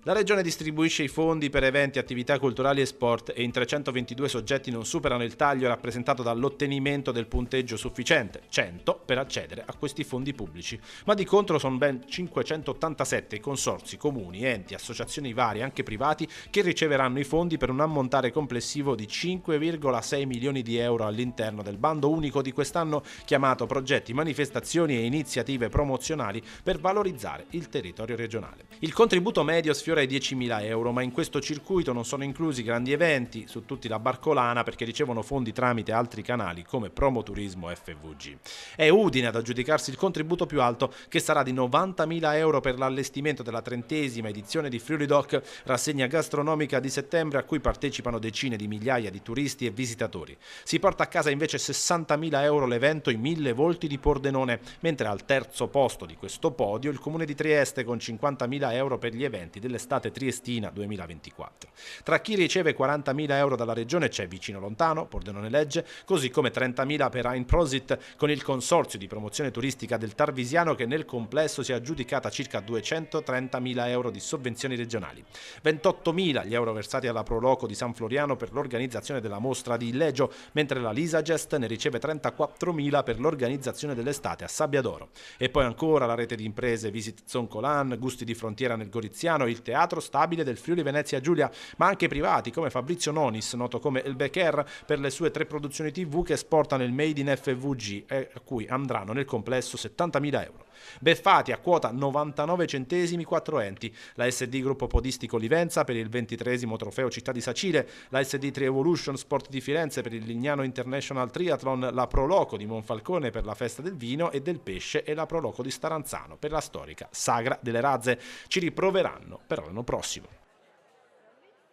La Regione distribuisce i fondi per eventi, attività culturali e sport e in 322 soggetti non superano il taglio rappresentato dall'ottenimento del punteggio sufficiente, 100, per accedere a questi fondi pubblici. Ma di contro sono ben 587 i consorzi, comuni, enti, associazioni varie, anche privati, che riceveranno i fondi per un ammontare complessivo di 5,6 milioni di euro all'interno del bando unico di quest'anno chiamato Progetti, manifestazioni e iniziative promozionali per valorizzare il territorio regionale. Il contributo medio sfiora i 10.000 euro, ma in questo circuito non sono inclusi grandi eventi, su tutti la Barcolana, perché ricevono fondi tramite altri canali come Promoturismo FVG. È Udine ad aggiudicarsi il contributo più alto, che sarà di 90.000 euro per l'allestimento della 30ª edizione di Friuli Doc, rassegna gastronomica di settembre a cui partecipano decine di migliaia di turisti e visitatori. Si porta a casa invece 60.000 euro l'evento I 1000 volti di Pordenone, mentre al terzo posto di questo podio il comune di Trieste con 50.000 euro per gli eventi dell'estate triestina 2024. Tra chi riceve 40.000 euro dalla regione c'è Vicino Lontano, Pordenone Legge, così come 30.000 per Ein Prosit con il consorzio di promozione turistica del Tarvisiano, che nel complesso si è aggiudicata circa 230.000 euro di sovvenzioni regionali. 28.000 gli euro versati alla Proloco di San Floriano per l'organizzazione della mostra di Illegio, mentre la Lisagest ne riceve 34.000 per l'organizzazione dell'estate a Sabbiadoro. E poi ancora la rete di imprese Visit Zoncolan, Gusti di Frontiera nel Goriziano, il Teatro Stabile del Friuli Venezia Giulia, ma anche privati come Fabrizio Nonis, noto come El Becker, per le sue 3 produzioni TV che esportano il Made in FVG e a cui andranno nel complesso 70.000 euro. Beffati a quota 99 centesimi 4 enti, la SD Gruppo Podistico Livenza per il 23° Trofeo Città di Sacile, la SD Tri Evolution Sport di Firenze per il Lignano International Triathlon, la Proloco di Monfalcone per la Festa del Vino e del Pesce e la Proloco di Staranzano per la storica Sagra delle Razze. Ci riproveranno però l'anno prossimo.